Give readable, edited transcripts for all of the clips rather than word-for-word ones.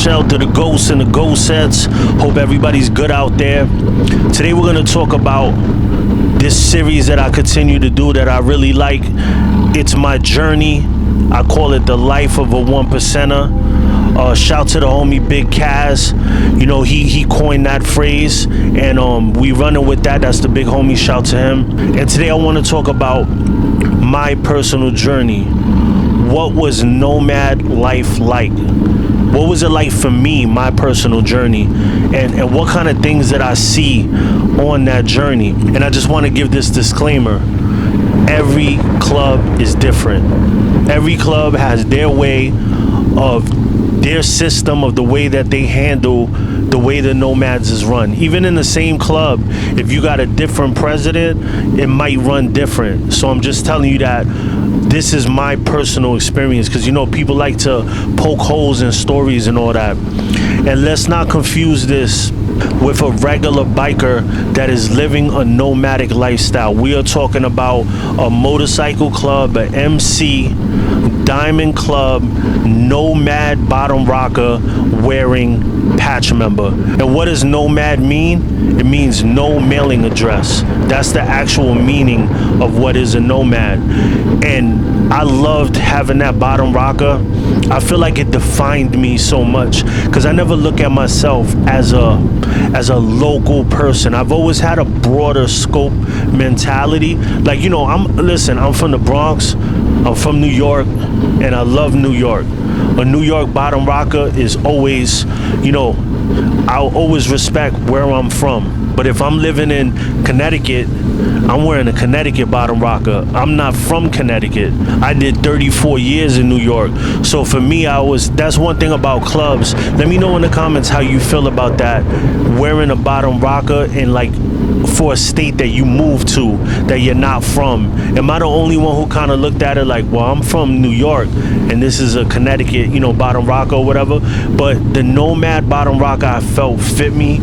Shout to the ghosts and the ghost sets. Hope everybody's good out there. Today we're going to talk about this series that I continue to do that I really like. It's my journey. I call it the life of a one percenter. Shout to the homie Big Kaz. You know, he coined that phrase, and we running with that. That's the big homie. Shout to him. And today I want to talk about my personal journey. What was Nomad Life like? What was it like for me, my personal journey? And what kind of things did I see on that journey? And I just want to give this disclaimer. Every club is different. Every club has their way of their system, of the way that they handle the way the Nomads is run. Even in the same club, if you got a different president, it might run different. So I'm just telling you that this is my personal experience, because you know people like to poke holes in stories and all that. And let's not confuse this with a regular biker that is living a nomadic lifestyle. We are talking about a motorcycle club, a MC, diamond club, nomad bottom rocker wearing patch member. And what does nomad mean? It means no mailing address. That's the actual meaning of what is a nomad. And I loved having that bottom rocker. I feel like it defined me so much, because I never look at myself as a local person. I've always had a broader scope mentality. Like, you know, I'm from the Bronx, I'm from New York, and I love New York. A New York bottom rocker is always, you know, I'll always respect where I'm from. But if I'm living in Connecticut, I'm wearing a Connecticut bottom rocker. I'm not from Connecticut. I did 34 years in New York. So for me, that's one thing about clubs. Let me know in the comments how you feel about that. Wearing a bottom rocker in, like, for a state that you moved to that you're not from. Am I the only one who kind of looked at it like, well, I'm from New York and this is a Connecticut, you know, bottom rocker or whatever? But the Nomad bottom rocker I felt fit me,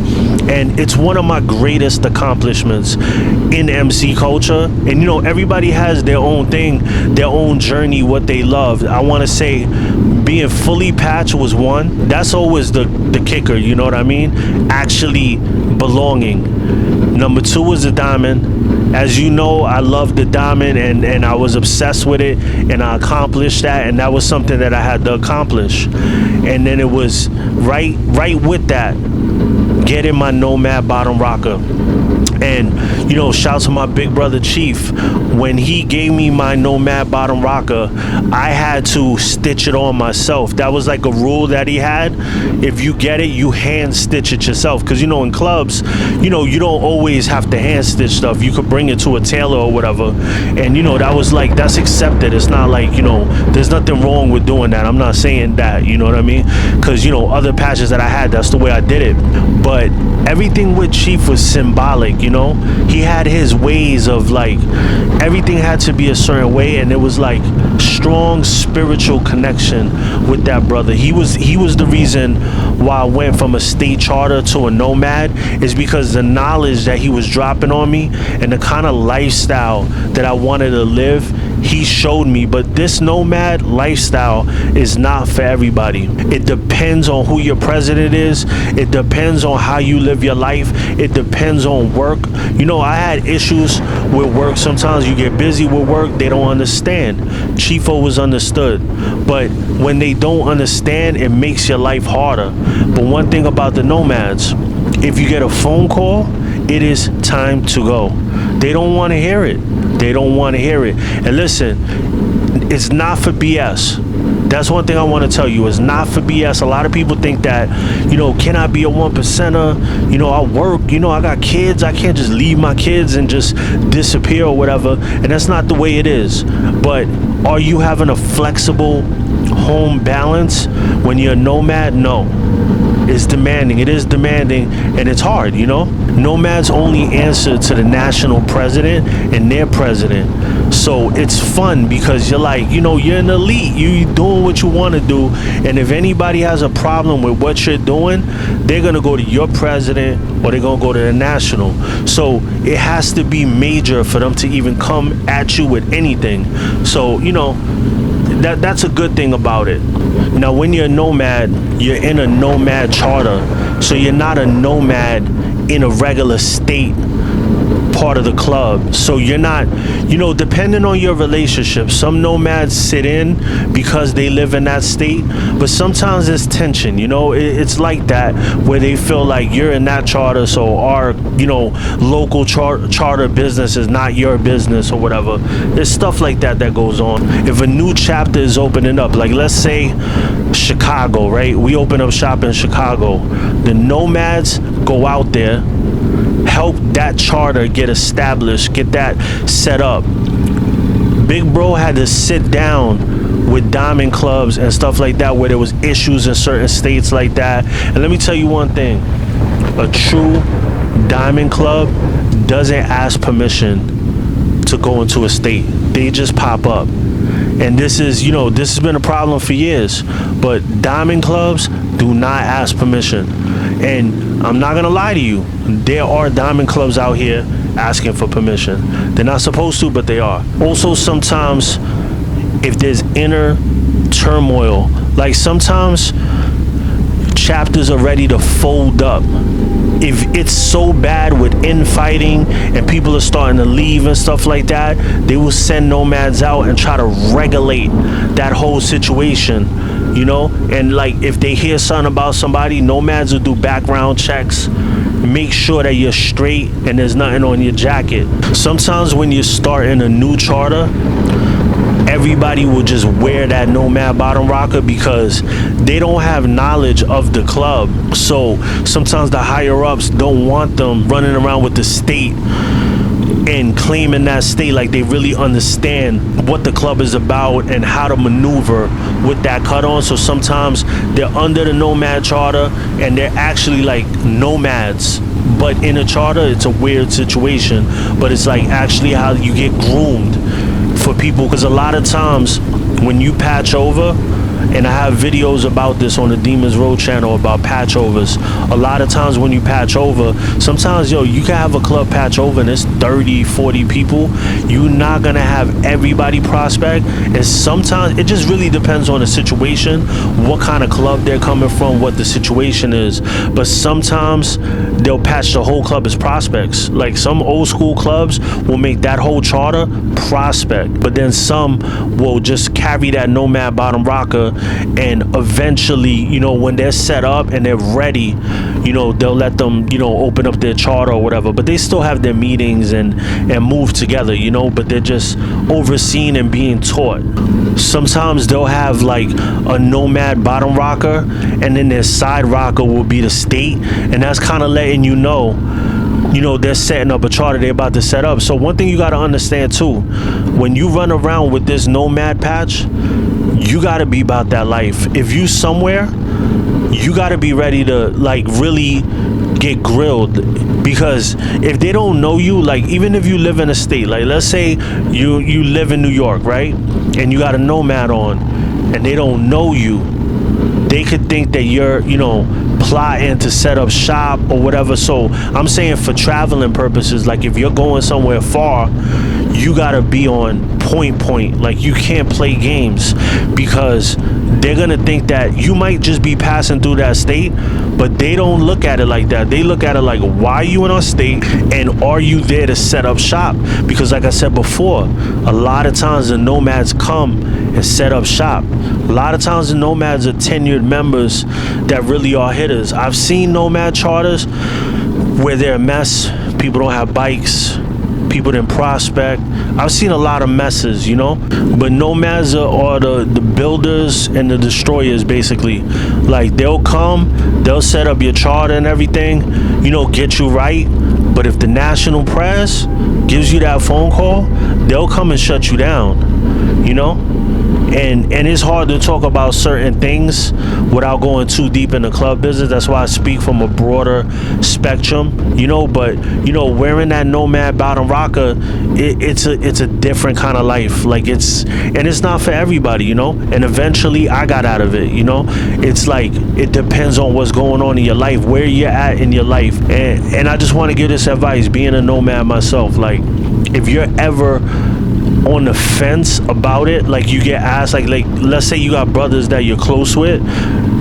and it's one of my greatest accomplishments in MC culture. And you know, everybody has their own thing, their own journey, what they love. I want to say being fully patched was one. That's always the kicker, you know what I mean? Actually belonging. Number two was the diamond. As you know, I love the diamond, and I was obsessed with it, and I accomplished that, and that was something that I had to accomplish. And then it was right with that, getting my Nomad bottom rocker. And you know, shout to my big brother Chief. When he gave me my Nomad bottom rocker, I had to stitch it on myself. That was like a rule that he had. If you get it, you hand stitch it yourself. Because you know, in clubs, you know, you don't always have to hand stitch stuff. You could bring it to a tailor or whatever. And you know, that's accepted. It's not like, you know, there's nothing wrong with doing that. I'm not saying that, you know what I mean? Because, you know, other patches that I had, that's the way I did it. But everything with Chief was symbolic, you know? He had his ways of, like, everything had to be a certain way, and it was like strong spiritual connection with that brother. He was the reason why I went from a state charter to a nomad, is because the knowledge that he was dropping on me and the kind of lifestyle that I wanted to live, he showed me. But this nomad lifestyle is not for everybody. It depends on who your president is. It depends on how you live your life. It depends on work. You know, I had issues with work. Sometimes you get busy with work, they don't understand. Chiefo was understood. But when they don't understand, it makes your life harder. But one thing about the nomads, if you get a phone call, it is time to go. They don't want to hear it. They don't want to hear it. And listen, it's not for BS. That's one thing I want to tell you. It's not for BS. A lot of people think that, you know, can I be a one percenter? You know, I work, you know, I got kids. I can't just leave my kids and just disappear or whatever. And that's not the way it is. But are you having a flexible home balance when you're a nomad? No. It's demanding. It is demanding, and it's hard, you know? Nomads only answer to the national president and their president. So it's fun because you're like, you know, you're an elite. You're doing what you want to do. And if anybody has a problem with what you're doing, they're going to go to your president or they're going to go to the national. So it has to be major for them to even come at you with anything. So, you know, that's a good thing about it. Now, when you're a nomad, you're in a Nomad Charter, so you're not a nomad in a regular state part of the club. So you're not, depending on your relationship, some nomads sit in because they live in that state, but sometimes there's tension, it's like that, where they feel like you're in that charter, so our local charter business is not your business or whatever. There's stuff like that goes on. If a new chapter is opening up, like let's say Chicago, right? We open up shop in Chicago. The nomads go out there, help that charter get established, get that set up. Big Bro had to sit down with diamond clubs and stuff like that where there was issues in certain states like that. And let me tell you one thing, a true diamond club doesn't ask permission to go into a state. They just pop up. And this has been a problem for years, but diamond clubs do not ask permission. And I'm not gonna lie to you, there are diamond clubs out here asking for permission. They're not supposed to, but they are. Also, sometimes if there's inner turmoil, like sometimes chapters are ready to fold up. If it's so bad with infighting and people are starting to leave and stuff like that, they will send nomads out and try to regulate that whole situation, and like if they hear something about somebody, nomads will do background checks, make sure that you're straight and there's nothing on your jacket. Sometimes when you're starting a new charter, everybody will just wear that Nomad bottom rocker because they don't have knowledge of the club. So sometimes the higher ups don't want them running around with the state and claiming that state like they really understand what the club is about and how to maneuver with that cut on. So sometimes they're under the Nomad Charter and they're actually like nomads, but in a charter it's a weird situation, but it's like actually how you get groomed for people, because a lot of times when you patch over, and I have videos about this on the Demons Road channel about patch overs. A lot of times when you patch over, sometimes you can have a club patch over and it's 30, 40 people. You're not gonna have everybody prospect, and sometimes it just really depends on the situation, what kind of club they're coming from, what the situation is. But sometimes they'll patch the whole club as prospects. Like some old school clubs will make that whole charter prospect, but then some will just carry that Nomad bottom rocker, and eventually, when they're set up and they're ready, they'll let them, open up their charter or whatever, but they still have their meetings and move together, but they're just overseen and being taught. Sometimes they'll have like a Nomad bottom rocker, and then their side rocker will be the state, and that's kind of letting they're setting up a charter they're about to set up. So one thing you got to understand too, when you run around with this Nomad patch, you got to be about that life. If you somewhere, you got to be ready to like really get grilled, because if they don't know you, like even if you live in a state, like let's say you live in New York, right, and you got a Nomad on and they don't know you, they could think that you're plotting to set up shop or whatever. So I'm saying for traveling purposes, like if you're going somewhere far, you gotta be on point. Like you can't play games, because they're gonna think that you might just be passing through that state, but they don't look at it like that. They look at it like, why are you in our state and are you there to set up shop? Because like I said before, a lot of times the nomads come and set up shop. A lot of times the nomads are tenured members that really are hitters. I've seen Nomad charters where they're a mess, people don't have bikes, people didn't prospect. I've seen a lot of messes, but nomads are the builders and the destroyers, basically. Like they'll come, they'll set up your charter and everything, get you right, but if the national press gives you that phone call, they'll come and shut you down, and it's hard to talk about certain things without going too deep in the club business. That's why I speak from a broader spectrum, but wearing that Nomad bottom rocker, it's a different kind of life. Like it's not for everybody, and eventually I got out of it. It's like it depends on what's going on in your life, where you're at in your life, and I just want to give this advice, being a nomad myself. Like if you're ever on the fence about it, like you get asked, like let's say you got brothers that you're close with,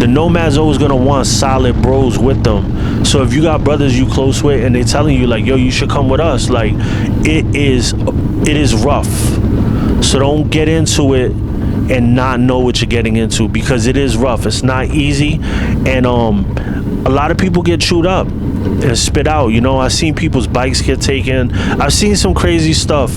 the nomad's always gonna want solid bros with them. So if you got brothers you close with and they telling you like, yo, you should come with us, like it is rough. So don't get into it and not know what you're getting into, because it is rough. It's not easy, and a lot of people get chewed up and spit out. You know, I've seen people's bikes get taken. I've seen some crazy stuff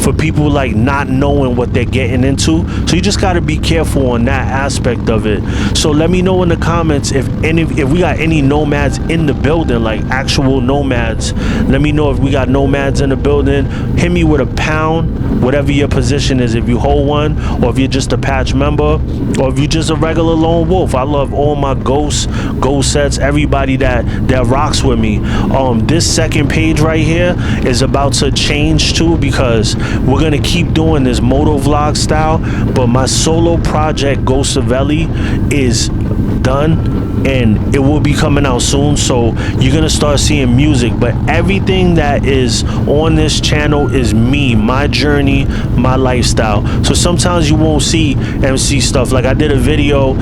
for people like not knowing what they're getting into. So you just got to be careful on that aspect of it. So let me know in the comments if we got any nomads in the building, like actual nomads. Let me know if we got nomads in the building. Hit me with a pound, whatever your position is, if you hold one, or if you're just a patch member, or if you're just a regular lone wolf. I love all my ghost sets, everybody that rocks with me. This second page right here is about to change too, because we're gonna keep doing this moto vlog style, but my solo project Ghost Savelli is done and it will be coming out soon. So you're gonna start seeing music, but everything that is on this channel is me, my journey, my lifestyle. So sometimes you won't see MC stuff. Like I did a video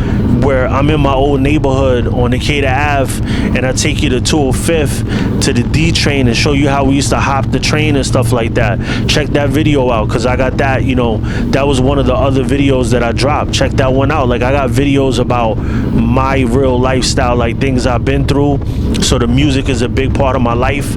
where I'm in my old neighborhood on Decatur Ave and I take you to 205th to the D train and show you how we used to hop the train and stuff like that. Check that video out, because I got that, you know, that was one of the other videos that I dropped. Check that one out. Like I got videos about my real lifestyle, like things I've been through. So the music is a big part of my life.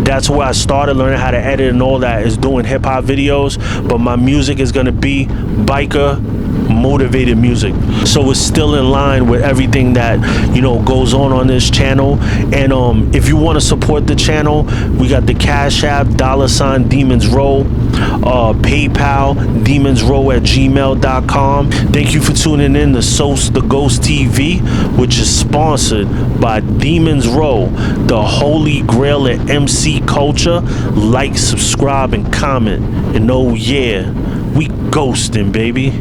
That's where I started learning how to edit and all that, is doing hip-hop videos. But my music is going to be biker motivated music, so it's still in line with everything that, you know, goes on this channel. And if you want to support the channel, we got the Cash App $ Demons Row, PayPal demonsrow@gmail.com. Thank you for tuning in to Sose the Ghost TV, which is sponsored by Demons Row, the holy grail at MC culture. Like, subscribe, and comment. And oh yeah, we ghosting, baby.